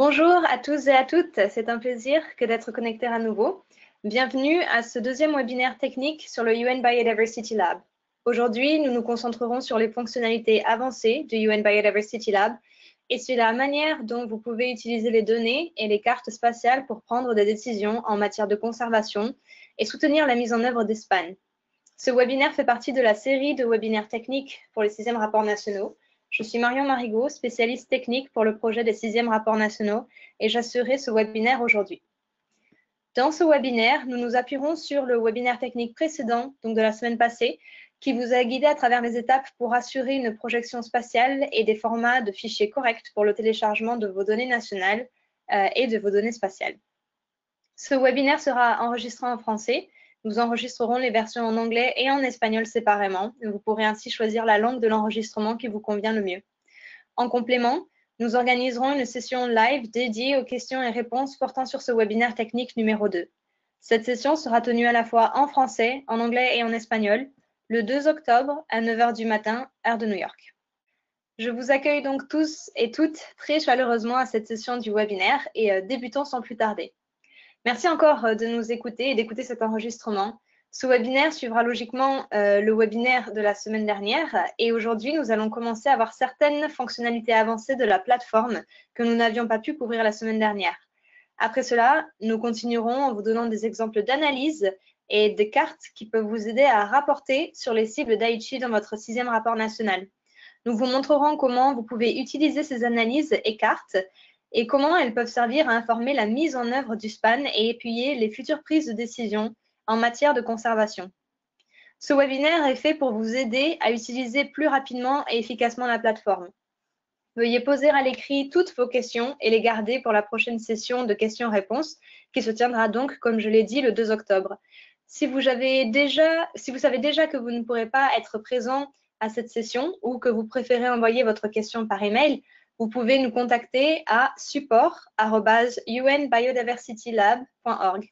Bonjour à tous et à toutes, c'est un plaisir que d'être connecté à nouveau. Bienvenue à ce deuxième webinaire technique sur le UN Biodiversity Lab. Aujourd'hui, nous nous concentrerons sur les fonctionnalités avancées du UN Biodiversity Lab et sur la manière dont vous pouvez utiliser les données et les cartes spatiales pour prendre des décisions en matière de conservation et soutenir la mise en œuvre des SPAN. Ce webinaire fait partie de la série de webinaires techniques pour les 6e rapports nationaux. Je suis Marion Marigot, spécialiste technique pour le projet des 6e rapports nationaux et j'assurerai ce webinaire aujourd'hui. Dans ce webinaire, nous nous appuierons sur le webinaire technique précédent, donc de la semaine passée, qui vous a guidé à travers les étapes pour assurer une projection spatiale et des formats de fichiers corrects pour le téléchargement de vos données nationales et de vos données spatiales. Ce webinaire sera enregistré en français. Nous enregistrerons les versions en anglais et en espagnol séparément. Vous pourrez ainsi choisir la langue de l'enregistrement qui vous convient le mieux. En complément, nous organiserons une session live dédiée aux questions et réponses portant sur ce webinaire technique numéro 2. Cette session sera tenue à la fois en français, en anglais et en espagnol, le 2 octobre à 9 h du matin, heure de New York. Je vous accueille donc tous et toutes très chaleureusement à cette session du webinaire et débutons sans plus tarder. Merci encore de nous écouter et d'écouter cet enregistrement. Ce webinaire suivra logiquement le webinaire de la semaine dernière et aujourd'hui, nous allons commencer à voir certaines fonctionnalités avancées de la plateforme que nous n'avions pas pu couvrir la semaine dernière. Après cela, nous continuerons en vous donnant des exemples d'analyse et des cartes qui peuvent vous aider à rapporter sur les cibles d'Aichi dans votre 6e rapport national. Nous vous montrerons comment vous pouvez utiliser ces analyses et cartes et comment elles peuvent servir à informer la mise en œuvre du SPAN et appuyer les futures prises de décision en matière de conservation. Ce webinaire est fait pour vous aider à utiliser plus rapidement et efficacement la plateforme. Veuillez poser à l'écrit toutes vos questions et les garder pour la prochaine session de questions-réponses qui se tiendra donc, comme je l'ai dit, le 2 octobre. Si vous savez déjà que vous ne pourrez pas être présent à cette session ou que vous préférez envoyer votre question par email, vous pouvez nous contacter à support@unbiodiversitylab.org.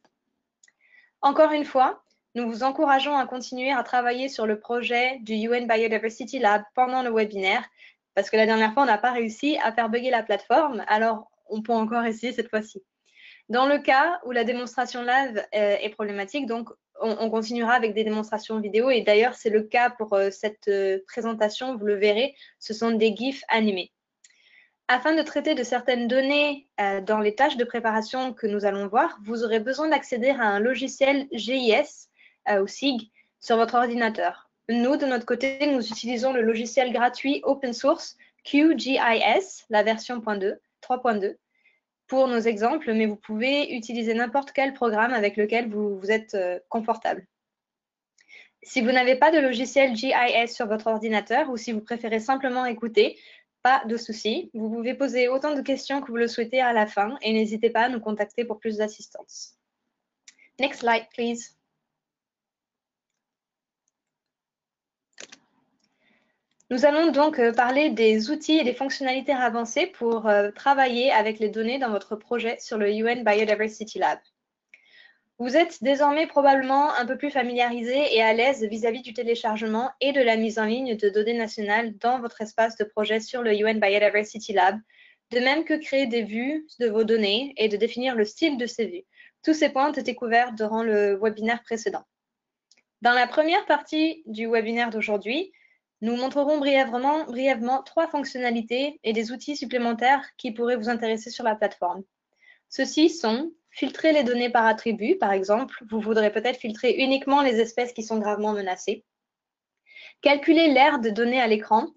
Encore une fois, nous vous encourageons à continuer à travailler sur le projet du UN Biodiversity Lab pendant le webinaire, parce que la dernière fois, on n'a pas réussi à faire bugger la plateforme, alors on peut encore essayer cette fois-ci. Dans le cas où la démonstration live est problématique, donc on continuera avec des démonstrations vidéo, et d'ailleurs, c'est le cas pour cette présentation, vous le verrez, ce sont des GIFs animés. Afin de traiter de certaines données dans les tâches de préparation que nous allons voir, vous aurez besoin d'accéder à un logiciel GIS ou SIG sur votre ordinateur. Nous, de notre côté, nous utilisons le logiciel gratuit open source QGIS, la version 3.2, pour nos exemples, mais vous pouvez utiliser n'importe quel programme avec lequel vous êtes confortable. Si vous n'avez pas de logiciel GIS sur votre ordinateur ou si vous préférez simplement écouter, pas de souci. Vous pouvez poser autant de questions que vous le souhaitez à la fin et n'hésitez pas à nous contacter pour plus d'assistance. Next slide, please. Nous allons donc parler des outils et des fonctionnalités avancées pour travailler avec les données dans votre projet sur le UN Biodiversity Lab. Vous êtes désormais probablement un peu plus familiarisé et à l'aise vis-à-vis du téléchargement et de la mise en ligne de données nationales dans votre espace de projet sur le UN Biodiversity Lab, de même que créer des vues de vos données et de définir le style de ces vues. Tous ces points ont été couverts durant le webinaire précédent. Dans la première partie du webinaire d'aujourd'hui, nous montrerons brièvement 3 fonctionnalités et des outils supplémentaires qui pourraient vous intéresser sur la plateforme. Ceux-ci sont filtrer les données par attribut, par exemple, vous voudrez peut-être filtrer uniquement les espèces qui sont gravement menacées. Calculer l'aire de données à l'écran,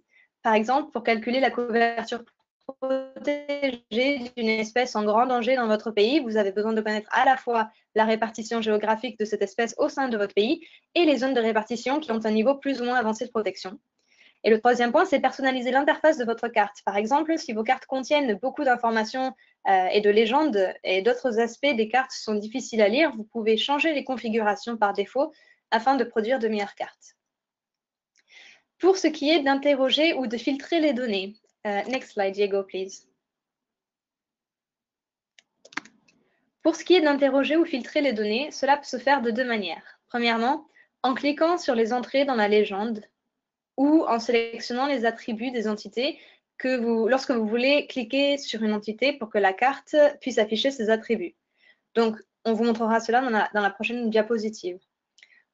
par exemple, pour calculer la couverture protégée d'une espèce en grand danger dans votre pays, vous avez besoin de connaître à la fois la répartition géographique de cette espèce au sein de votre pays et les zones de répartition qui ont un niveau plus ou moins avancé de protection. Et le troisième point, c'est personnaliser l'interface de votre carte. Par exemple, si vos cartes contiennent beaucoup d'informations et de légendes et d'autres aspects des cartes sont difficiles à lire, vous pouvez changer les configurations par défaut afin de produire de meilleures cartes. Pour ce qui est d'interroger ou de filtrer les données, next slide, Diego, please. Pour ce qui est d'interroger ou filtrer les données, cela peut se faire de 2 manières. Premièrement, en cliquant sur les entrées dans la légende, ou en sélectionnant les attributs des entités lorsque vous voulez cliquer sur une entité pour que la carte puisse afficher ses attributs. Donc, on vous montrera cela dans la prochaine diapositive.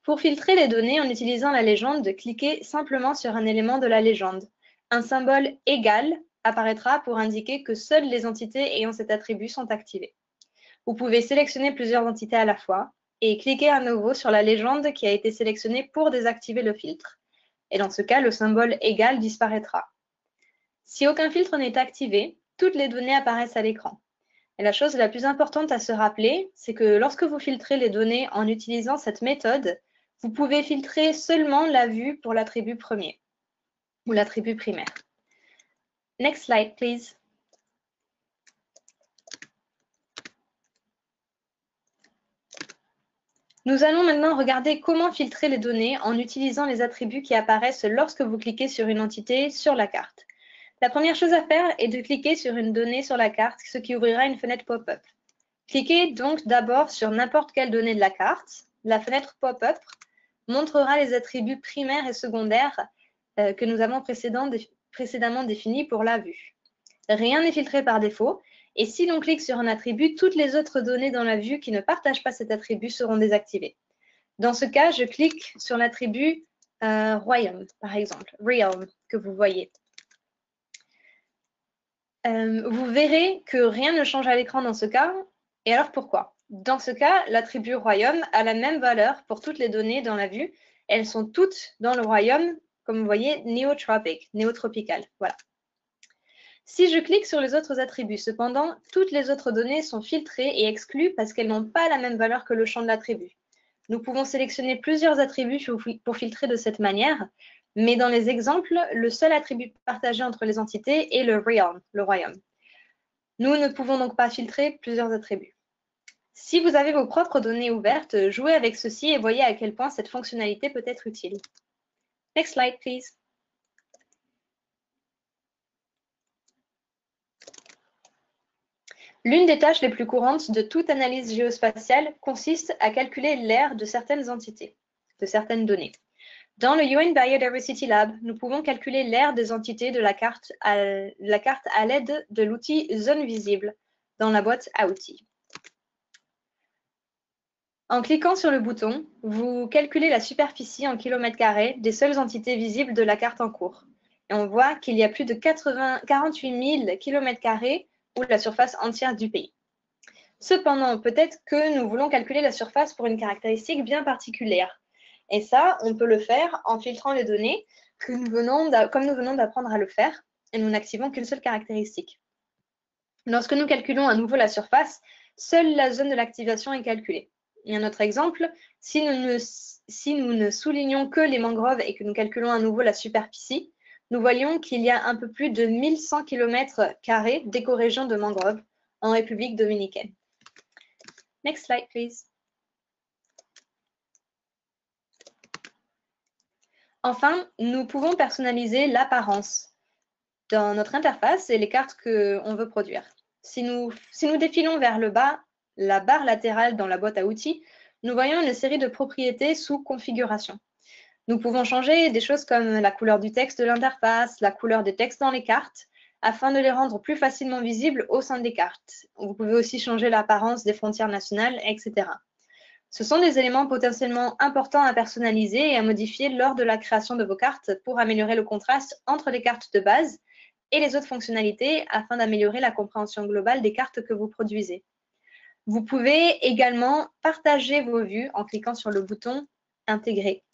Pour filtrer les données en utilisant la légende, cliquez simplement sur un élément de la légende. Un symbole égal apparaîtra pour indiquer que seules les entités ayant cet attribut sont activées. Vous pouvez sélectionner plusieurs entités à la fois et cliquer à nouveau sur la légende qui a été sélectionnée pour désactiver le filtre. Et dans ce cas, le symbole égal disparaîtra. Si aucun filtre n'est activé, toutes les données apparaissent à l'écran. Et la chose la plus importante à se rappeler, c'est que lorsque vous filtrez les données en utilisant cette méthode, vous pouvez filtrer seulement la vue pour l'attribut premier ou l'attribut primaire. Next slide, please. Nous allons maintenant regarder comment filtrer les données en utilisant les attributs qui apparaissent lorsque vous cliquez sur une entité sur la carte. La première chose à faire est de cliquer sur une donnée sur la carte, ce qui ouvrira une fenêtre pop-up. Cliquez donc d'abord sur n'importe quelle donnée de la carte. La fenêtre pop-up montrera les attributs primaires et secondaires que nous avons précédemment définis pour la vue. Rien n'est filtré par défaut. Et si l'on clique sur un attribut, toutes les autres données dans la vue qui ne partagent pas cet attribut seront désactivées. Dans ce cas, je clique sur l'attribut royaume, par exemple, realm, que vous voyez. Vous verrez que rien ne change à l'écran dans ce cas. Et alors pourquoi? Dans ce cas, l'attribut royaume a la même valeur pour toutes les données dans la vue. Elles sont toutes dans le royaume, comme vous voyez, néotropique, néotropical. Voilà. Si je clique sur les autres attributs, cependant, toutes les autres données sont filtrées et exclues parce qu'elles n'ont pas la même valeur que le champ de l'attribut. Nous pouvons sélectionner plusieurs attributs pour filtrer de cette manière, mais dans les exemples, le seul attribut partagé entre les entités est le realm, le royaume. Nous ne pouvons donc pas filtrer plusieurs attributs. Si vous avez vos propres données ouvertes, jouez avec ceci et voyez à quel point cette fonctionnalité peut être utile. Next slide, please. L'une des tâches les plus courantes de toute analyse géospatiale consiste à calculer l'aire de certaines entités, de certaines données. Dans le UN Biodiversity Lab, nous pouvons calculer l'aire des entités de la carte à l'aide de l'outil Zone visible dans la boîte à outils. En cliquant sur le bouton, vous calculez la superficie en kilomètres carrés des seules entités visibles de la carte en cours. Et on voit qu'il y a plus de 48 000 km² ou la surface entière du pays. Cependant, peut-être que nous voulons calculer la surface pour une caractéristique bien particulière. Et ça, on peut le faire en filtrant les données comme nous venons d'apprendre à le faire, et nous n'activons qu'une seule caractéristique. Lorsque nous calculons à nouveau la surface, seule la zone de l'activation est calculée. Et un autre exemple, si nous ne soulignons que les mangroves et que nous calculons à nouveau la superficie, nous voyons qu'il y a un peu plus de 1100 km² d'écorégions de mangroves en République dominicaine. Next slide, please. Enfin, nous pouvons personnaliser l'apparence dans notre interface et les cartes qu'on veut produire. Si nous défilons vers le bas, la barre latérale dans la boîte à outils, nous voyons une série de propriétés sous configuration. Nous pouvons changer des choses comme la couleur du texte de l'interface, la couleur des textes dans les cartes, afin de les rendre plus facilement visibles au sein des cartes. Vous pouvez aussi changer l'apparence des frontières nationales, etc. Ce sont des éléments potentiellement importants à personnaliser et à modifier lors de la création de vos cartes pour améliorer le contraste entre les cartes de base et les autres fonctionnalités afin d'améliorer la compréhension globale des cartes que vous produisez. Vous pouvez également partager vos vues en cliquant sur le bouton « Intégrer »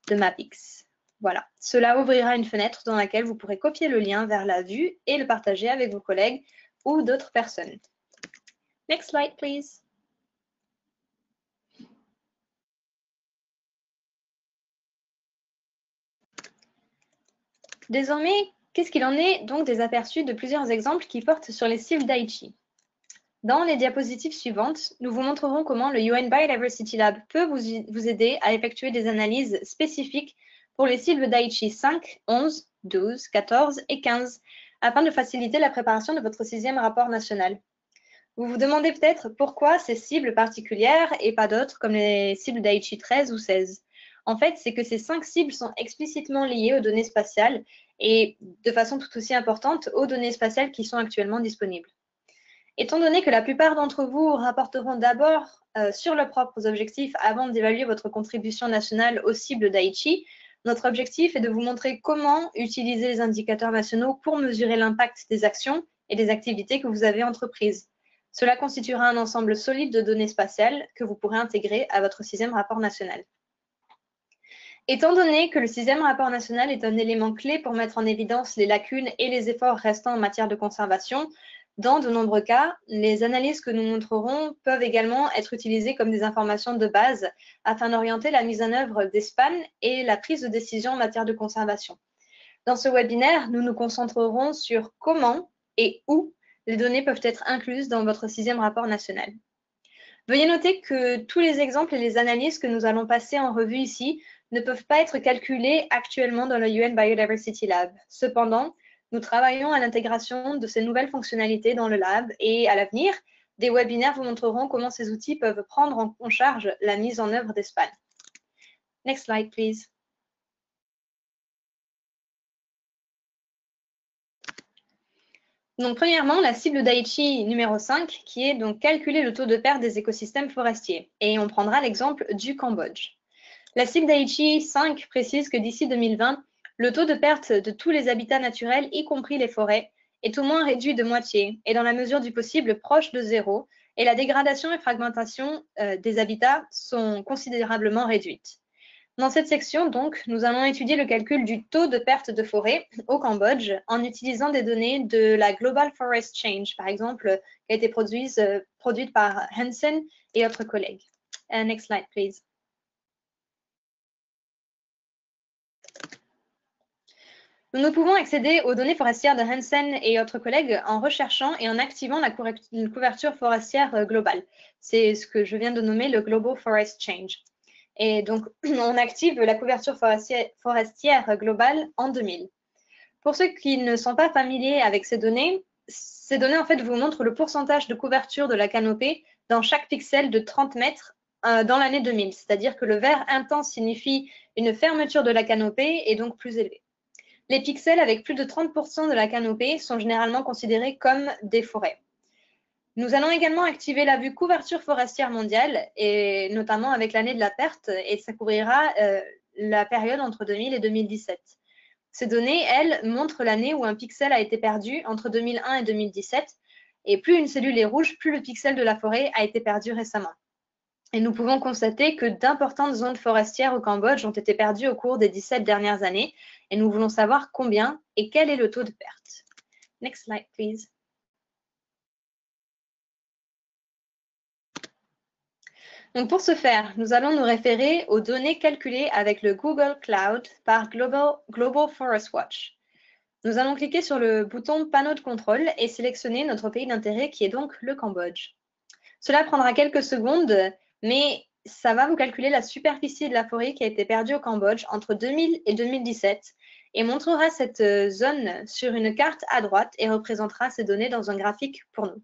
de Mapix. Voilà, cela ouvrira une fenêtre dans laquelle vous pourrez copier le lien vers la vue et le partager avec vos collègues ou d'autres personnes. Next slide, please. Désormais, qu'est-ce qu'il en est donc des aperçus de plusieurs exemples qui portent sur les cibles d'Aichi? Dans les diapositives suivantes, nous vous montrerons comment le UN Biodiversity Lab peut vous aider à effectuer des analyses spécifiques pour les cibles d'Aichi 5, 11, 12, 14 et 15, afin de faciliter la préparation de votre 6e rapport national. Vous vous demandez peut-être pourquoi ces cibles particulières et pas d'autres comme les cibles d'Aichi 13 ou 16. en fait, c'est que ces 5 cibles sont explicitement liées aux données spatiales et de façon tout aussi importante aux données spatiales qui sont actuellement disponibles. Étant donné que la plupart d'entre vous rapporteront d'abord sur leurs propres objectifs avant d'évaluer votre contribution nationale aux cibles d'Aichi, notre objectif est de vous montrer comment utiliser les indicateurs nationaux pour mesurer l'impact des actions et des activités que vous avez entreprises. Cela constituera un ensemble solide de données spatiales que vous pourrez intégrer à votre 6e rapport national. Étant donné que le 6e rapport national est un élément clé pour mettre en évidence les lacunes et les efforts restants en matière de conservation, dans de nombreux cas, les analyses que nous montrerons peuvent également être utilisées comme des informations de base afin d'orienter la mise en œuvre des SPAN et la prise de décision en matière de conservation. Dans ce webinaire, nous nous concentrerons sur comment et où les données peuvent être incluses dans votre 6e rapport national. Veuillez noter que tous les exemples et les analyses que nous allons passer en revue ici ne peuvent pas être calculés actuellement dans le UN Biodiversity Lab. Cependant, nous travaillons à l'intégration de ces nouvelles fonctionnalités dans le lab et à l'avenir, des webinaires vous montreront comment ces outils peuvent prendre en charge la mise en œuvre des SPAN. Next slide, please. Donc, premièrement, la cible d'Aichi numéro 5, qui est donc calculer le taux de perte des écosystèmes forestiers. Et on prendra l'exemple du Cambodge. La cible d'Aichi 5 précise que d'ici 2020, le taux de perte de tous les habitats naturels, y compris les forêts, est au moins réduit de moitié et dans la mesure du possible proche de zéro, et la dégradation et fragmentation des habitats sont considérablement réduites. Dans cette section, donc, nous allons étudier le calcul du taux de perte de forêt au Cambodge en utilisant des données de la Global Forest Change, par exemple, qui a été produite par Hansen et autres collègues. Next slide, please. Nous pouvons accéder aux données forestières de Hansen et autres collègues en recherchant et en activant la couverture forestière globale. C'est ce que je viens de nommer le Global Forest Change. Et donc, on active la couverture forestière globale en 2000. Pour ceux qui ne sont pas familiers avec ces données en fait vous montrent le pourcentage de couverture de la canopée dans chaque pixel de 30 mètres dans l'année 2000. C'est-à-dire que le vert intense signifie une fermeture de la canopée et donc plus élevée. Les pixels avec plus de 30% de la canopée sont généralement considérés comme des forêts. Nous allons également activer la vue couverture forestière mondiale, et notamment avec l'année de la perte, et ça couvrira la période entre 2000 et 2017. Ces données, elles, montrent l'année où un pixel a été perdu entre 2001 et 2017, et plus une cellule est rouge, plus le pixel de la forêt a été perdu récemment. Et nous pouvons constater que d'importantes zones forestières au Cambodge ont été perdues au cours des 17 dernières années, et nous voulons savoir combien et quel est le taux de perte. Next slide, please. Donc pour ce faire, nous allons nous référer aux données calculées avec le Google Cloud par Global Forest Watch. Nous allons cliquer sur le bouton panneau de contrôle et sélectionner notre pays d'intérêt qui est donc le Cambodge. Cela prendra quelques secondes, mais ça va vous calculer la superficie de la forêt qui a été perdue au Cambodge entre 2000 et 2017 et montrera cette zone sur une carte à droite et représentera ces données dans un graphique pour nous.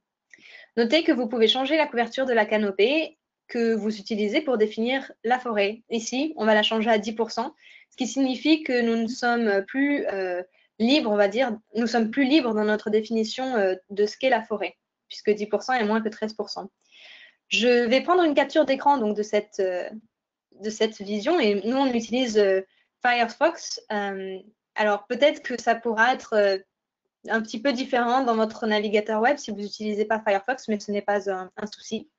Notez que vous pouvez changer la couverture de la canopée que vous utilisez pour définir la forêt. Ici, on va la changer à 10%, ce qui signifie que nous ne sommes plus libres, on va dire, nous sommes plus libres dans notre définition de ce qu'est la forêt, puisque 10% est moins que 13%. Je vais prendre une capture d'écran donc de cette vision, et nous, on utilise Firefox. Alors, peut-être que ça pourra être un petit peu différent dans votre navigateur web si vous n'utilisez pas Firefox, mais ce n'est pas un souci.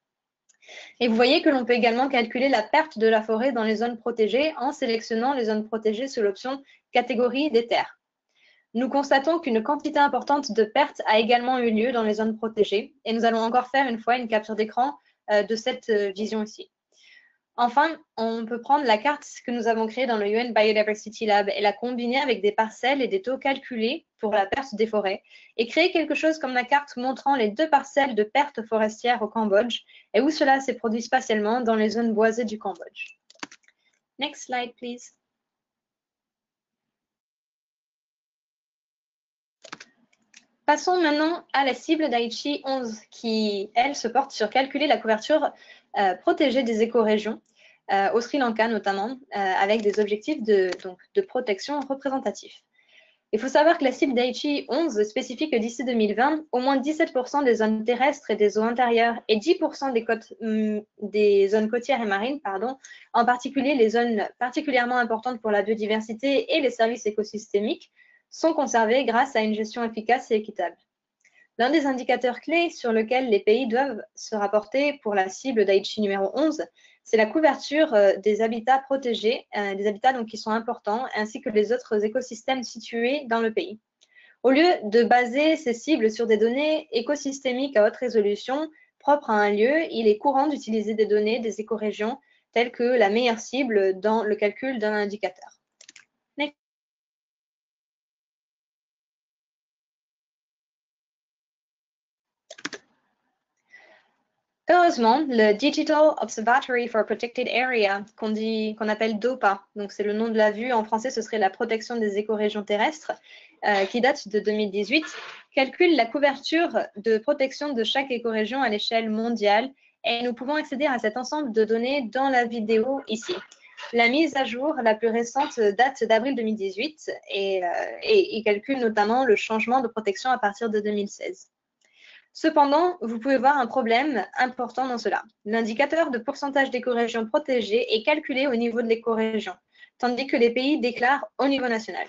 Et vous voyez que l'on peut également calculer la perte de la forêt dans les zones protégées en sélectionnant les zones protégées sous l'option catégorie des terres. Nous constatons qu'une quantité importante de pertes a également eu lieu dans les zones protégées, et nous allons encore faire une fois une capture d'écran de cette vision ici. Enfin, on peut prendre la carte que nous avons créée dans le UN Biodiversity Lab et la combiner avec des parcelles et des taux calculés pour la perte des forêts et créer quelque chose comme la carte montrant les 2 parcelles de perte forestière au Cambodge et où cela s'est produit spatialement dans les zones boisées du Cambodge. Next slide, please. Passons maintenant à la cible d'Aichi 11 qui, elle, se porte sur calculer la couverture protégée des écorégions au Sri Lanka notamment, avec des objectifs de protection représentatifs. Il faut savoir que la cible d'Aichi 11 spécifie que d'ici 2020, au moins 17% des zones terrestres et des eaux intérieures et 10% des zones côtières et marines, en particulier les zones particulièrement importantes pour la biodiversité et les services écosystémiques, sont conservées grâce à une gestion efficace et équitable. L'un des indicateurs clés sur lequel les pays doivent se rapporter pour la cible d'Aichi numéro 11, c'est la couverture des habitats protégés, des habitats donc, qui sont importants, ainsi que les autres écosystèmes situés dans le pays. Au lieu de baser ces cibles sur des données écosystémiques à haute résolution propres à un lieu, il est courant d'utiliser des données des écorégions telles que la meilleure cible dans le calcul d'un indicateur. Next. Heureusement, le Digital Observatory for Protected Area, qu'on appelle DOPA, donc c'est le nom de la vue, en français ce serait la protection des écorégions terrestres, qui date de 2018, calcule la couverture de protection de chaque écorégion à l'échelle mondiale et nous pouvons accéder à cet ensemble de données dans la vidéo ici. La mise à jour la plus récente date d'avril 2018 et calcule notamment le changement de protection à partir de 2016. Cependant, vous pouvez voir un problème important dans cela. L'indicateur de pourcentage d'écorégions protégées est calculé au niveau de l'écorégion, tandis que les pays déclarent au niveau national.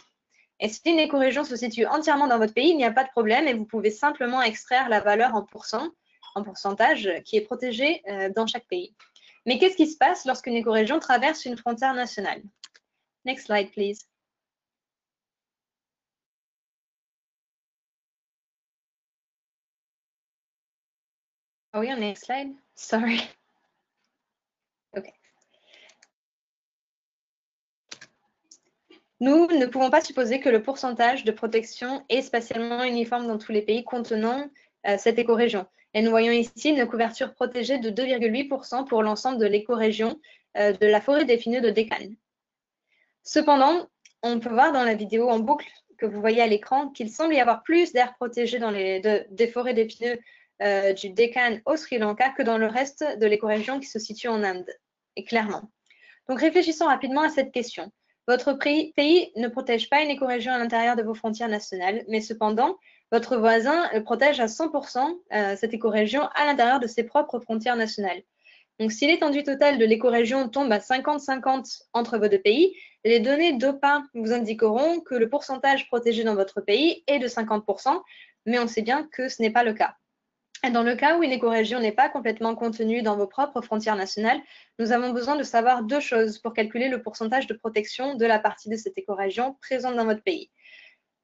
Et si une écorégion se situe entièrement dans votre pays, il n'y a pas de problème et vous pouvez simplement extraire la valeur en pourcentage qui est protégée dans chaque pays. Mais qu'est-ce qui se passe lorsqu'une écorégion traverse une frontière nationale? Next slide, please. Oh oui, on est next slide. Sorry. OK. Nous ne pouvons pas supposer que le pourcentage de protection est spatialement uniforme dans tous les pays contenant cette écorégion. Et nous voyons ici une couverture protégée de 2,8% pour l'ensemble de l'écorégion de la forêt d'épineux de Deccan. Cependant, on peut voir dans la vidéo en boucle que vous voyez à l'écran qu'il semble y avoir plus d'aires protégées dans des forêts d'épineux du Deccan au Sri Lanka que dans le reste de l'écorégion qui se situe en Inde, et clairement. Donc réfléchissons rapidement à cette question. Votre pays ne protège pas une écorégion à l'intérieur de vos frontières nationales, mais cependant, votre voisin protège à 100% cette écorégion à l'intérieur de ses propres frontières nationales. Donc, si l'étendue totale de l'écorégion tombe à 50-50 entre vos deux pays, les données DOPA vous indiqueront que le pourcentage protégé dans votre pays est de 50%, mais on sait bien que ce n'est pas le cas. Dans le cas où une écorégion n'est pas complètement contenue dans vos propres frontières nationales, nous avons besoin de savoir deux choses pour calculer le pourcentage de protection de la partie de cette écorégion présente dans votre pays.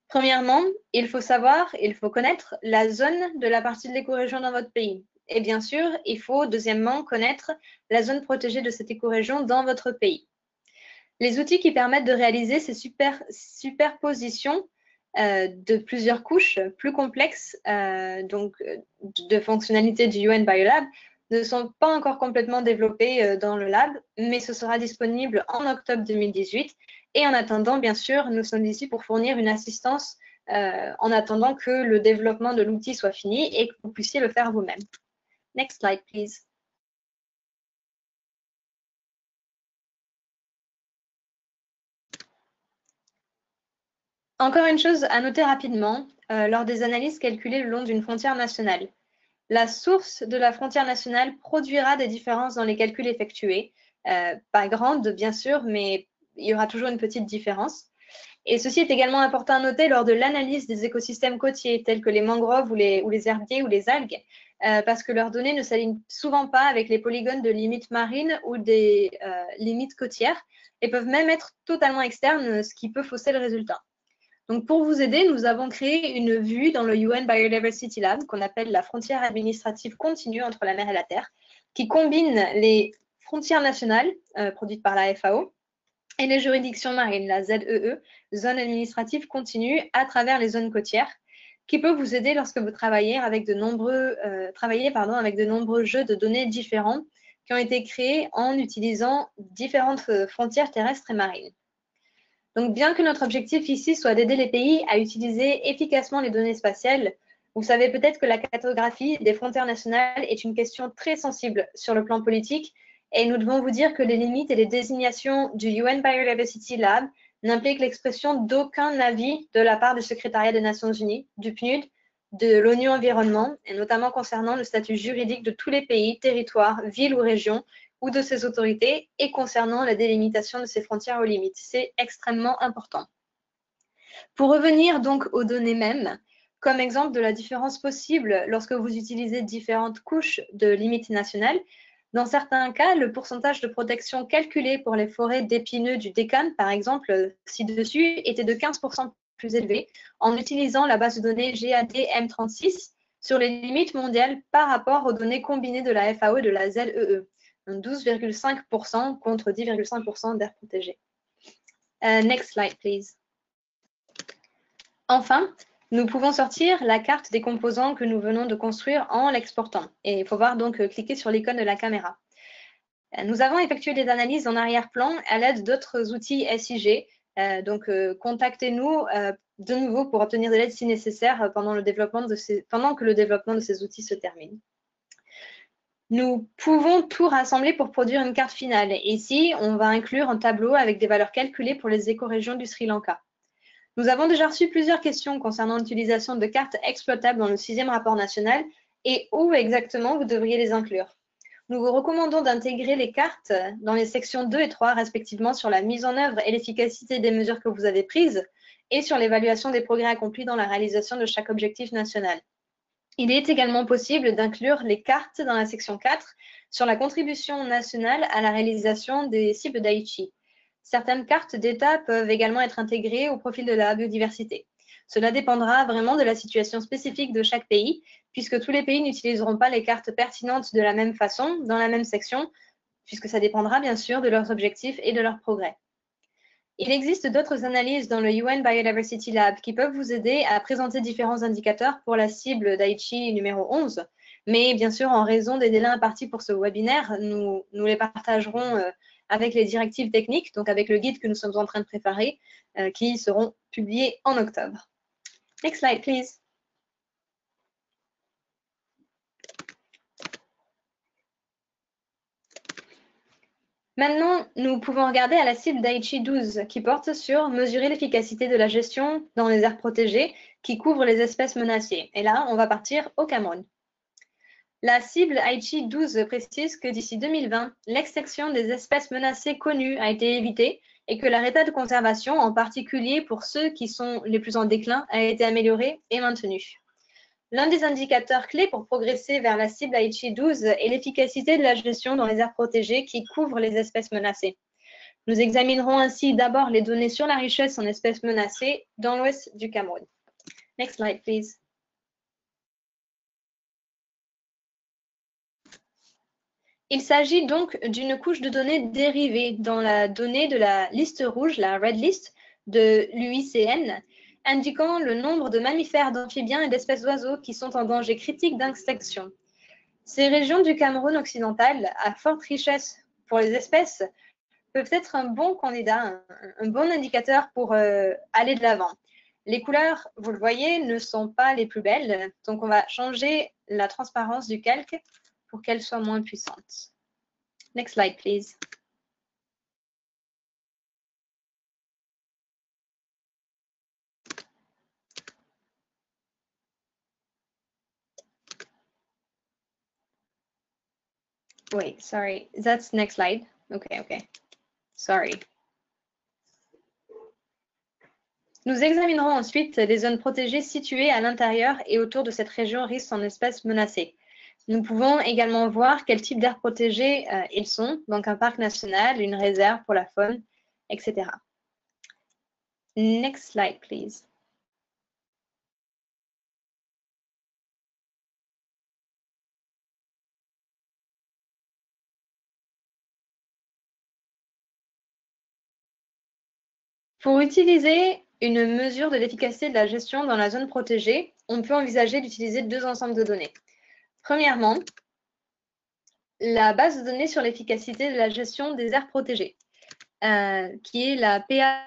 Premièrement, il faut connaître la zone de la partie de l'écorégion dans votre pays. Et bien sûr, il faut deuxièmement connaître la zone protégée de cette écorégion dans votre pays. Les outils qui permettent de réaliser ces superpositions de plusieurs couches plus complexes de fonctionnalités du UN Biolab ne sont pas encore complètement développés dans le lab, mais ce sera disponible en octobre 2018. Et en attendant, bien sûr, nous sommes ici pour fournir une assistance en attendant que le développement de l'outil soit fini et que vous puissiez le faire vous-même. Next slide, please. Encore une chose à noter rapidement, lors des analyses calculées le long d'une frontière nationale. La source de la frontière nationale produira des différences dans les calculs effectués. Pas grandes, bien sûr, mais il y aura toujours une petite différence. Et ceci est également important à noter lors de l'analyse des écosystèmes côtiers, tels que les mangroves ou les herbiers ou les algues, parce que leurs données ne s'alignent souvent pas avec les polygones de limites marines ou des limites côtières, et peuvent même être totalement externes, ce qui peut fausser le résultat. Donc, pour vous aider, nous avons créé une vue dans le UN Biodiversity Lab qu'on appelle la frontière administrative continue entre la mer et la terre, qui combine les frontières nationales produites par la FAO et les juridictions marines, la ZEE, zone administrative continue à travers les zones côtières, qui peut vous aider lorsque vous travaillez avec de nombreux jeux de données différents qui ont été créés en utilisant différentes frontières terrestres et marines. Donc, bien que notre objectif ici soit d'aider les pays à utiliser efficacement les données spatiales, vous savez peut-être que la cartographie des frontières nationales est une question très sensible sur le plan politique Et nous devons vous dire que les limites et les désignations du UN Biodiversity Lab n'impliquent l'expression d'aucun avis de la part du secrétariat des Nations Unies, du PNUD, de l'ONU Environnement, et notamment concernant le statut juridique de tous les pays, territoires, villes ou régions, ou de ses autorités, et concernant la délimitation de ses frontières aux limites. C'est extrêmement important. Pour revenir donc aux données mêmes, comme exemple de la différence possible lorsque vous utilisez différentes couches de limites nationales, dans certains cas, le pourcentage de protection calculé pour les forêts d'épineux du Deccan, par exemple, ci-dessus, était de 15% plus élevé en utilisant la base de données GAD-M36 sur les limites mondiales par rapport aux données combinées de la FAO et de la ZEE, 12,5% contre 10,5% d'aires protégées. Next slide, please. Enfin, nous pouvons sortir la carte des composants que nous venons de construire en l'exportant. Et il faut voir donc cliquer sur l'icône de la caméra. Nous avons effectué des analyses en arrière-plan à l'aide d'autres outils SIG. Contactez-nous de nouveau pour obtenir de l'aide si nécessaire pendant que le développement de ces outils se termine. Nous pouvons tout rassembler pour produire une carte finale. Ici, on va inclure un tableau avec des valeurs calculées pour les écorégions du Sri Lanka. Nous avons déjà reçu plusieurs questions concernant l'utilisation de cartes exploitables dans le 6e rapport national et où exactement vous devriez les inclure. Nous vous recommandons d'intégrer les cartes dans les sections 2 et 3 respectivement sur la mise en œuvre et l'efficacité des mesures que vous avez prises et sur l'évaluation des progrès accomplis dans la réalisation de chaque objectif national. Il est également possible d'inclure les cartes dans la section 4 sur la contribution nationale à la réalisation des cibles d'Aichi. Certaines cartes d'État peuvent également être intégrées au profil de la biodiversité. Cela dépendra vraiment de la situation spécifique de chaque pays, puisque tous les pays n'utiliseront pas les cartes pertinentes de la même façon, dans la même section, puisque ça dépendra bien sûr de leurs objectifs et de leurs progrès. Il existe d'autres analyses dans le UN Biodiversity Lab qui peuvent vous aider à présenter différents indicateurs pour la cible d'Aichi numéro 11, mais bien sûr, en raison des délais impartis pour ce webinaire, nous les partagerons avec les directives techniques, donc avec le guide que nous sommes en train de préparer, qui seront publiés en octobre. Next slide, please. Maintenant, nous pouvons regarder à la cible d'Aichi 12 qui porte sur mesurer l'efficacité de la gestion dans les aires protégées qui couvrent les espèces menacées. Et là, on va partir au Cameroun. La cible Aichi 12 précise que d'ici 2020, l'extinction des espèces menacées connues a été évitée et que leur état de conservation, en particulier pour ceux qui sont les plus en déclin, a été amélioré et maintenu. L'un des indicateurs clés pour progresser vers la cible Aichi 12 est l'efficacité de la gestion dans les aires protégées qui couvrent les espèces menacées. Nous examinerons ainsi d'abord les données sur la richesse en espèces menacées dans l'ouest du Cameroun. Next slide, please. Il s'agit donc d'une couche de données dérivée dans la donnée de la liste rouge, la Red List, de l'UICN, indiquant le nombre de mammifères, d'amphibiens et d'espèces d'oiseaux qui sont en danger critique d'extinction. Ces régions du Cameroun occidental, à forte richesse pour les espèces, peuvent être un bon candidat, un bon indicateur pour aller de l'avant. Les couleurs, vous le voyez, ne sont pas les plus belles, donc on va changer la transparence du calque pour qu'elle soit moins puissante. Next slide, please. Wait, sorry, that's next slide. Okay. Sorry. Nous examinerons ensuite les zones protégées situées à l'intérieur et autour de cette région riche en espèces menacées. Nous pouvons également voir quel type d'aires protégées ils sont, donc un parc national, une réserve pour la faune, etc. Next slide, please. Pour utiliser une mesure de l'efficacité de la gestion dans la zone protégée, on peut envisager d'utiliser deux ensembles de données. Premièrement, la base de données sur l'efficacité de la gestion des aires protégées, qui est la PA,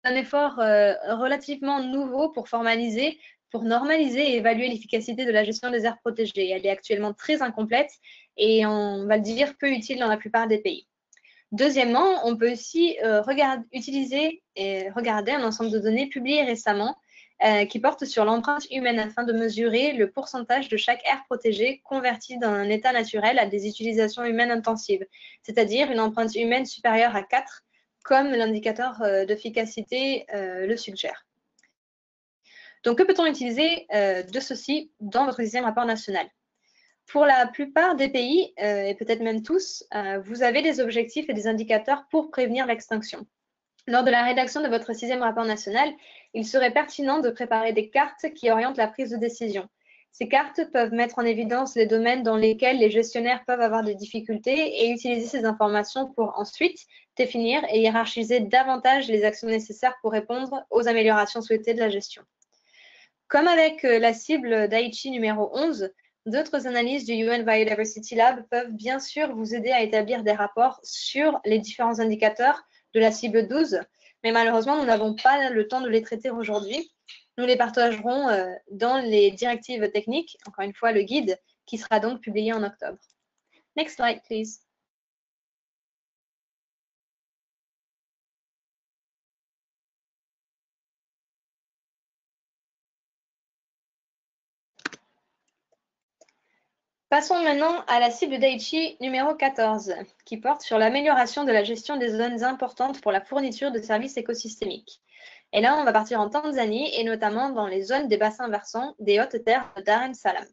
un effort relativement nouveau pour formaliser, pour normaliser et évaluer l'efficacité de la gestion des aires protégées. Elle est actuellement très incomplète et on va le dire peu utile dans la plupart des pays. Deuxièmement, on peut aussi utiliser et regarder un ensemble de données publiées récemment qui portent sur l'empreinte humaine afin de mesurer le pourcentage de chaque aire protégée converti dans un état naturel à des utilisations humaines intensives, c'est-à-dire une empreinte humaine supérieure à 4, comme l'indicateur d'efficacité le suggère. Donc, que peut-on utiliser de ceci dans votre 10e rapport national? Pour la plupart des pays, et peut-être même tous, vous avez des objectifs et des indicateurs pour prévenir l'extinction. Lors de la rédaction de votre 6e rapport national, il serait pertinent de préparer des cartes qui orientent la prise de décision. Ces cartes peuvent mettre en évidence les domaines dans lesquels les gestionnaires peuvent avoir des difficultés et utiliser ces informations pour ensuite définir et hiérarchiser davantage les actions nécessaires pour répondre aux améliorations souhaitées de la gestion. Comme avec la cible d'Aichi numéro 11, d'autres analyses du UN Biodiversity Lab peuvent bien sûr vous aider à établir des rapports sur les différents indicateurs de la cible 12, mais malheureusement, nous n'avons pas le temps de les traiter aujourd'hui. Nous les partagerons dans les directives techniques, encore une fois le guide, qui sera donc publié en octobre. Next slide, please. Passons maintenant à la cible d'Aichi numéro 14, qui porte sur l'amélioration de la gestion des zones importantes pour la fourniture de services écosystémiques. Et là, on va partir en Tanzanie et notamment dans les zones des bassins versants des hautes terres de Dar es Salaam.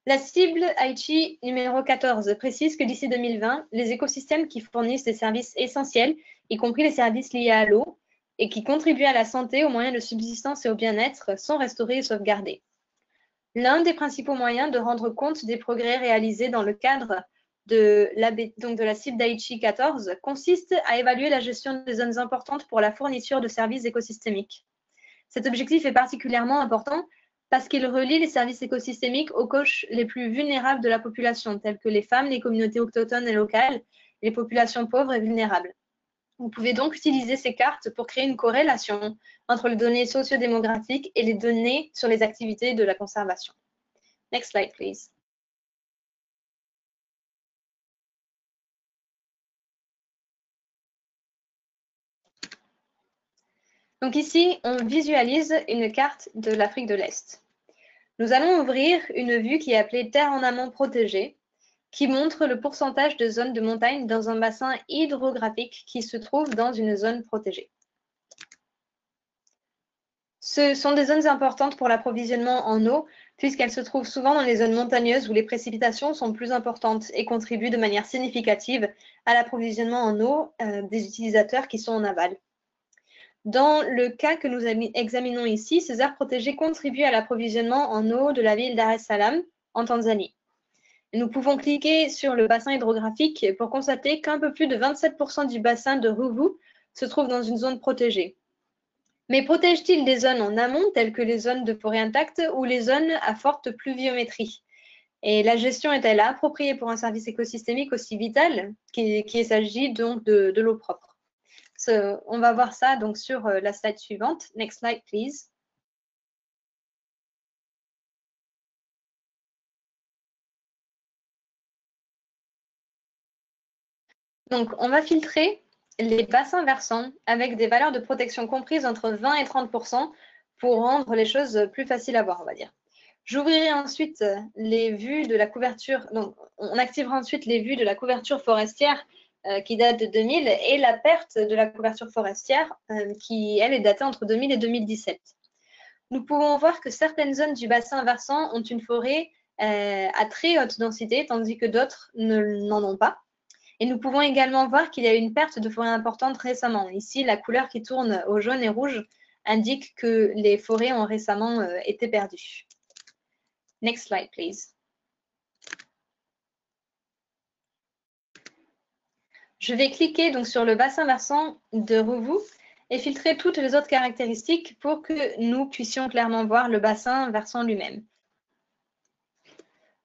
La cible Aichi numéro 14 précise que d'ici 2020, les écosystèmes qui fournissent des services essentiels, y compris les services liés à l'eau, et qui contribuent à la santé, aux moyens de subsistance et au bien-être, sont restaurés et sauvegardés. L'un des principaux moyens de rendre compte des progrès réalisés dans le cadre de la cible d'Aichi 14 consiste à évaluer la gestion des zones importantes pour la fourniture de services écosystémiques. Cet objectif est particulièrement important parce qu'il relie les services écosystémiques aux couches les plus vulnérables de la population, telles que les femmes, les communautés autochtones et locales, les populations pauvres et vulnérables. Vous pouvez donc utiliser ces cartes pour créer une corrélation entre les données sociodémographiques et les données sur les activités de la conservation. Next slide, please. Donc ici, on visualise une carte de l'Afrique de l'Est. Nous allons ouvrir une vue qui est appelée Terre en amont protégée, qui montre le pourcentage de zones de montagne dans un bassin hydrographique qui se trouve dans une zone protégée. Ce sont des zones importantes pour l'approvisionnement en eau, puisqu'elles se trouvent souvent dans les zones montagneuses où les précipitations sont plus importantes et contribuent de manière significative à l'approvisionnement en eau des utilisateurs qui sont en aval. Dans le cas que nous examinons ici, ces aires protégées contribuent à l'approvisionnement en eau de la ville Dar es Salaam, en Tanzanie. Nous pouvons cliquer sur le bassin hydrographique pour constater qu'un peu plus de 27% du bassin de Ruvu se trouve dans une zone protégée. Mais protège-t-il des zones en amont, telles que les zones de forêt intacte ou les zones à forte pluviométrie? Et la gestion est-elle appropriée pour un service écosystémique aussi vital qu'il s'agit donc de l'eau propre? On va voir ça donc sur la slide suivante. Next slide, please. Donc, on va filtrer les bassins versants avec des valeurs de protection comprises entre 20 et 30% pour rendre les choses plus faciles à voir, on va dire. J'ouvrirai ensuite les vues de la couverture, donc on activera ensuite les vues de la couverture forestière qui date de 2000 et la perte de la couverture forestière qui, elle, est datée entre 2000 et 2017. Nous pouvons voir que certaines zones du bassin versant ont une forêt à très haute densité, tandis que d'autres n'en ont pas. Et nous pouvons également voir qu'il y a eu une perte de forêt importante récemment. Ici, la couleur qui tourne au jaune et rouge indique que les forêts ont récemment été perdues. Next slide, please. Je vais cliquer donc sur le bassin versant de Ruvu et filtrer toutes les autres caractéristiques pour que nous puissions clairement voir le bassin versant lui-même.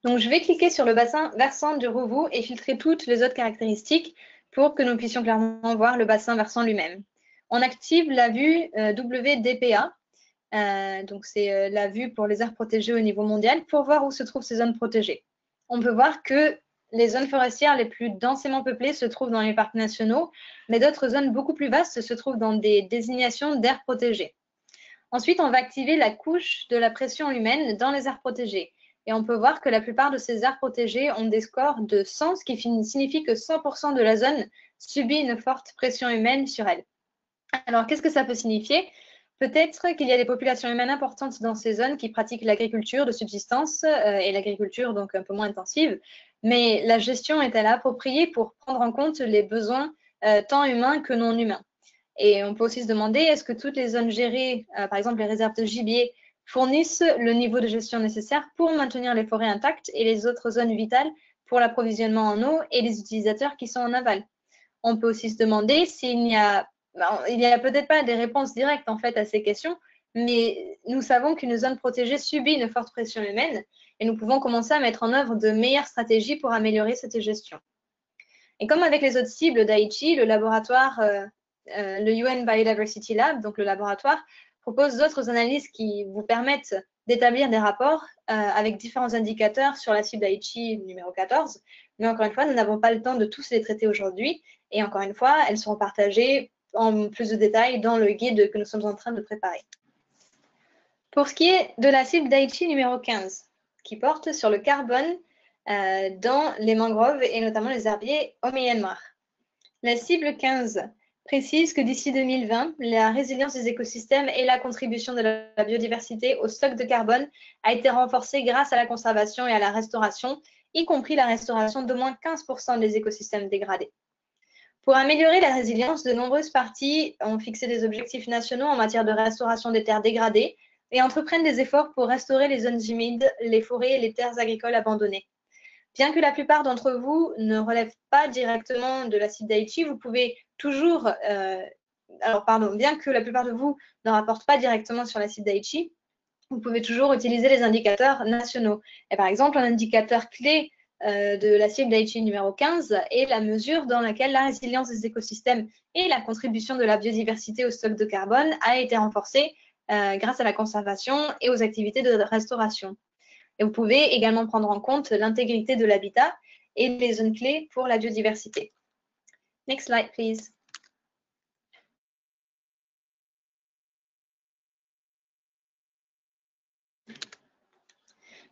Donc, je vais cliquer sur le bassin versant du Ruvu et filtrer toutes les autres caractéristiques pour que nous puissions clairement voir le bassin versant lui-même. On active la vue WDPA, donc c'est la vue pour les aires protégées au niveau mondial, pour voir où se trouvent ces zones protégées. on peut voir que les zones forestières les plus densément peuplées se trouvent dans les parcs nationaux, mais d'autres zones beaucoup plus vastes se trouvent dans des désignations d'aires protégées. Ensuite, on va activer la couche de la pression humaine dans les aires protégées. Et on peut voir que la plupart de ces aires protégées ont des scores de 100, ce qui signifie que 100% de la zone subit une forte pression humaine sur elle. Alors, qu'est-ce que ça peut signifier? Peut-être qu'il y a des populations humaines importantes dans ces zones qui pratiquent l'agriculture de subsistance et l'agriculture donc un peu moins intensive, mais la gestion est-elle appropriée pour prendre en compte les besoins tant humains que non humains? Et on peut aussi se demander, est-ce que toutes les zones gérées, par exemple les réserves de gibier, fournissent le niveau de gestion nécessaire pour maintenir les forêts intactes et les autres zones vitales pour l'approvisionnement en eau et les utilisateurs qui sont en aval? On peut aussi se demander s'il n'y a, peut-être pas des réponses directes en fait à ces questions, mais nous savons qu'une zone protégée subit une forte pression humaine et nous pouvons commencer à mettre en œuvre de meilleures stratégies pour améliorer cette gestion. Et comme avec les autres cibles d'Aichi, le laboratoire le UN Biodiversity Lab, donc le laboratoire, propose d'autres analyses qui vous permettent d'établir des rapports avec différents indicateurs sur la cible d'Aichi numéro 14. Mais encore une fois, nous n'avons pas le temps de tous les traiter aujourd'hui. Et encore une fois, elles seront partagées en plus de détails dans le guide que nous sommes en train de préparer. Pour ce qui est de la cible d'Aichi numéro 15, qui porte sur le carbone dans les mangroves et notamment les herbiers au Myanmar. La cible 15 précise que d'ici 2020, la résilience des écosystèmes et la contribution de la biodiversité au stock de carbone a été renforcée grâce à la conservation et à la restauration, y compris la restauration d'au moins 15% des écosystèmes dégradés. Pour améliorer la résilience, de nombreuses parties ont fixé des objectifs nationaux en matière de restauration des terres dégradées et entreprennent des efforts pour restaurer les zones humides, les forêts et les terres agricoles abandonnées. Bien que la plupart d'entre vous ne relèvent pas directement de la cible d'Aichi, vous pouvez toujours, bien que la plupart de vous ne rapportent pas directement sur la cible d'Aichi, vous pouvez toujours utiliser les indicateurs nationaux. Et par exemple, un indicateur clé de la cible d'Aichi numéro 15 est la mesure dans laquelle la résilience des écosystèmes et la contribution de la biodiversité au stock de carbone a été renforcée grâce à la conservation et aux activités de restauration. Et vous pouvez également prendre en compte l'intégrité de l'habitat et les zones clés pour la biodiversité. Next slide, please.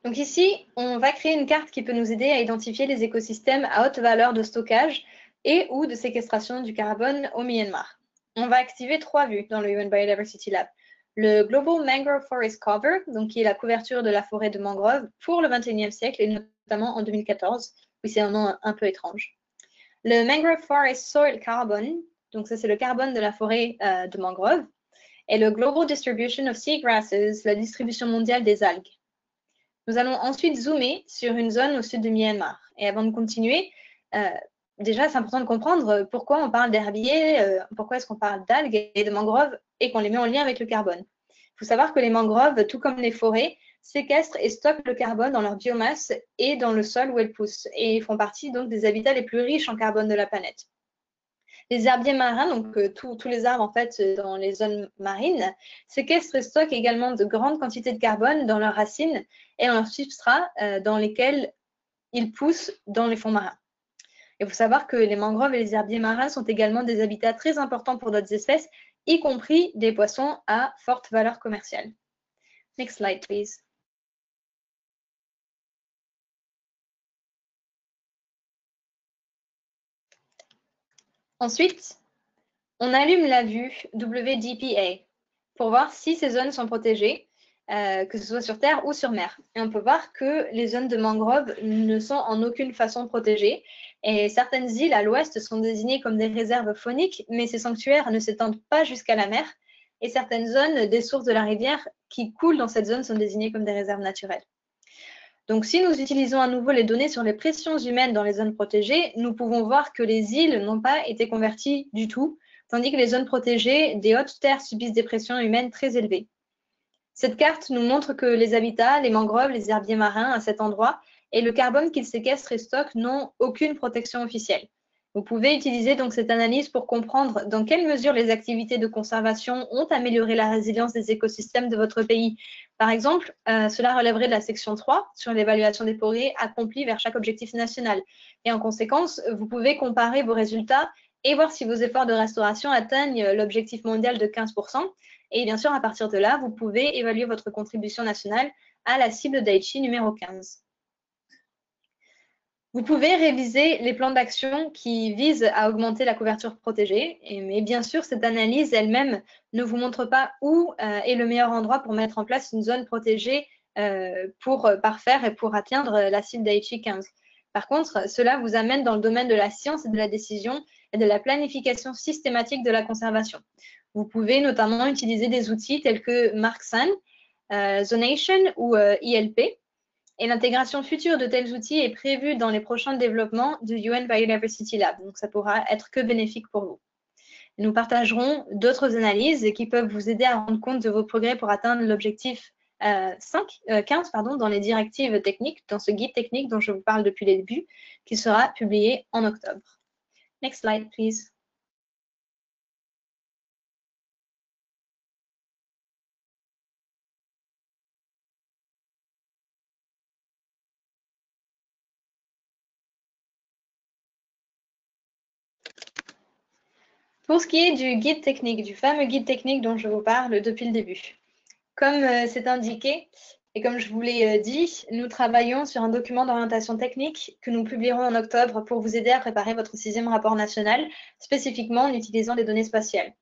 Donc ici, on va créer une carte qui peut nous aider à identifier les écosystèmes à haute valeur de stockage et ou de séquestration du carbone au Myanmar. On va activer 3 vues dans le UN Biodiversity Lab. Le Global Mangrove Forest Cover, donc qui est la couverture de la forêt de mangrove pour le 21e siècle et notamment en 2014. Oui, c'est un nom un peu étrange. Le Mangrove Forest Soil Carbon, donc ça c'est le carbone de la forêt de mangrove. Et le Global Distribution of Seagrasses, la distribution mondiale des algues. Nous allons ensuite zoomer sur une zone au sud de Myanmar. Et avant de continuer, déjà, c'est important de comprendre pourquoi on parle d'herbiers, pourquoi est-ce qu'on parle d'algues et de mangroves et qu'on les met en lien avec le carbone. Il faut savoir que les mangroves, tout comme les forêts, séquestrent et stockent le carbone dans leur biomasse et dans le sol où elles poussent et font partie donc des habitats les plus riches en carbone de la planète. Les herbiers marins, donc tous les arbres en fait dans les zones marines, séquestrent et stockent également de grandes quantités de carbone dans leurs racines et dans leurs substrats dans lesquels ils poussent dans les fonds marins. Il faut savoir que les mangroves et les herbiers marins sont également des habitats très importants pour d'autres espèces, y compris des poissons à forte valeur commerciale. Next slide, please. Ensuite, on allume la vue WDPA pour voir si ces zones sont protégées, que ce soit sur terre ou sur mer. Et on peut voir que les zones de mangrove ne sont en aucune façon protégées. Et certaines îles à l'ouest sont désignées comme des réserves fauniques, mais ces sanctuaires ne s'étendent pas jusqu'à la mer. Et certaines zones des sources de la rivière qui coulent dans cette zone sont désignées comme des réserves naturelles. Donc, si nous utilisons à nouveau les données sur les pressions humaines dans les zones protégées, nous pouvons voir que les îles n'ont pas été converties du tout, tandis que les zones protégées des hautes terres subissent des pressions humaines très élevées. Cette carte nous montre que les habitats, les mangroves, les herbiers marins à cet endroit et le carbone qu'ils séquestrent et stockent n'ont aucune protection officielle. Vous pouvez utiliser donc cette analyse pour comprendre dans quelle mesure les activités de conservation ont amélioré la résilience des écosystèmes de votre pays. Par exemple, cela relèverait de la section 3 sur l'évaluation des forêts accomplie vers chaque objectif national. Et en conséquence, vous pouvez comparer vos résultats et voir si vos efforts de restauration atteignent l'objectif mondial de 15%. Et bien sûr, à partir de là, vous pouvez évaluer votre contribution nationale à la cible d'Aichi numéro 15. Vous pouvez réviser les plans d'action qui visent à augmenter la couverture protégée, mais bien sûr, cette analyse elle-même ne vous montre pas où est le meilleur endroit pour mettre en place une zone protégée pour parfaire et pour atteindre la cible d'Aichi 15. Par contre, cela vous amène dans le domaine de la science et de la décision et de la planification systématique de la conservation. Vous pouvez notamment utiliser des outils tels que MarkSan, Zonation ou ILP. Et l'intégration future de tels outils est prévue dans les prochains développements du UN Biodiversity Lab. Donc, ça pourra être que bénéfique pour vous. Nous partagerons d'autres analyses qui peuvent vous aider à rendre compte de vos progrès pour atteindre l'objectif 15 dans les directives techniques, dans ce guide technique dont je vous parle depuis le début, qui sera publié en octobre. Next slide, please. Pour ce qui est du guide technique, du fameux guide technique dont je vous parle depuis le début, comme c'est indiqué et comme je vous l'ai dit, nous travaillons sur un document d'orientation technique que nous publierons en octobre pour vous aider à préparer votre 6e rapport national, spécifiquement en utilisant des données spatiales.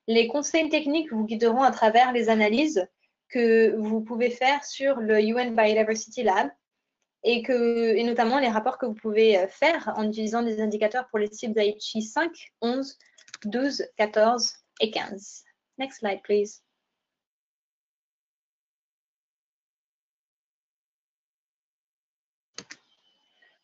Les conseils techniques vous guideront à travers les analyses que vous pouvez faire sur le UN Biodiversity Lab et notamment les rapports que vous pouvez faire en utilisant des indicateurs pour les cibles d'Aichi 5, 11, 12, 14 et 15. Next slide, please.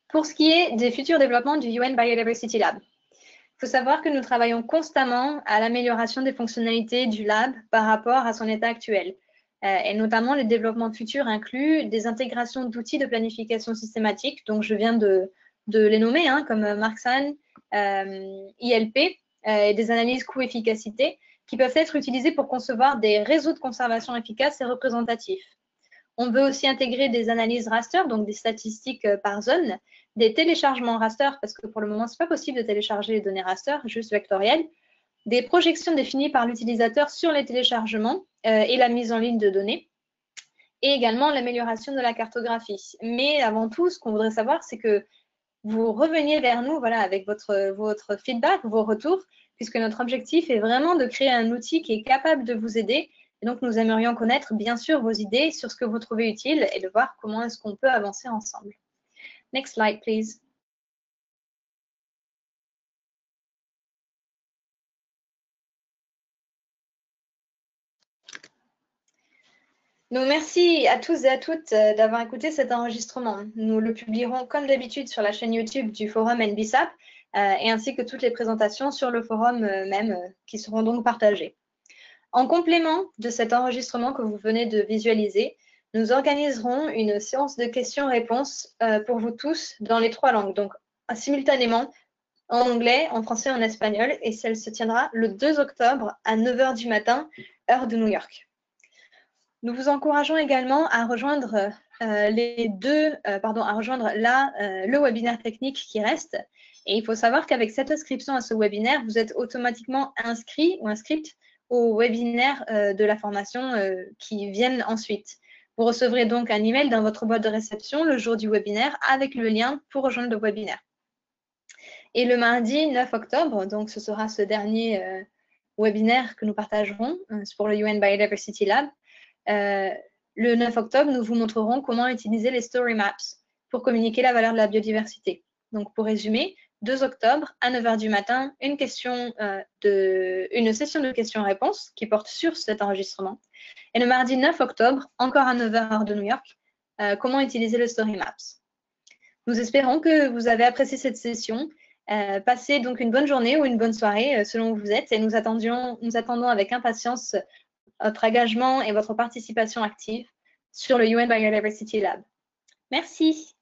Pour ce qui est des futurs développements du UN Biodiversity Lab, il faut savoir que nous travaillons constamment à l'amélioration des fonctionnalités du lab par rapport à son état actuel. Et notamment, les développements futurs incluent des intégrations d'outils de planification systématique, donc je viens de les nommer, comme MarkSan, ILP, et des analyses coût-efficacité, qui peuvent être utilisées pour concevoir des réseaux de conservation efficaces et représentatifs. On veut aussi intégrer des analyses raster, donc des statistiques par zone, des téléchargements raster, parce que pour le moment, ce n'est pas possible de télécharger les données raster, juste vectorielles, des projections définies par l'utilisateur sur les téléchargements et la mise en ligne de données, et également l'amélioration de la cartographie. Mais avant tout, ce qu'on voudrait savoir, c'est que vous reveniez vers nous avec votre feedback, vos retours, puisque notre objectif est vraiment de créer un outil qui est capable de vous aider. Et donc, nous aimerions connaître, bien sûr, vos idées sur ce que vous trouvez utile et de voir comment est-ce qu'on peut avancer ensemble. Next slide, please. Donc, merci à tous et à toutes d'avoir écouté cet enregistrement. Nous le publierons comme d'habitude sur la chaîne YouTube du forum NBSAP et ainsi que toutes les présentations sur le forum même qui seront donc partagées. En complément de cet enregistrement que vous venez de visualiser, nous organiserons une séance de questions-réponses pour vous tous dans les 3 langues, donc simultanément en anglais, en français et en espagnol, et celle se tiendra le 2 octobre à 9 h du matin, heure de New York. Nous vous encourageons également à rejoindre le webinaire technique qui reste. Et il faut savoir qu'avec cette inscription à ce webinaire, vous êtes automatiquement inscrit ou inscrite au webinaire de la formation qui viennent ensuite. Vous recevrez donc un email dans votre boîte de réception le jour du webinaire avec le lien pour rejoindre le webinaire. Et le mardi 9 octobre, donc ce sera ce dernier webinaire que nous partagerons pour le UN Biodiversity Lab. Le 9 octobre, nous vous montrerons comment utiliser les story maps pour communiquer la valeur de la biodiversité. Donc, pour résumer, 2 octobre à 9 h du matin, une session de questions-réponses qui porte sur cet enregistrement. Et le mardi 9 octobre, encore à 9 h heure de New York, comment utiliser le story maps. Nous espérons que vous avez apprécié cette session. Passez donc une bonne journée ou une bonne soirée selon où vous êtes et nous attendons avec impatience votre engagement et votre participation active sur le UN Biodiversity Lab. Merci.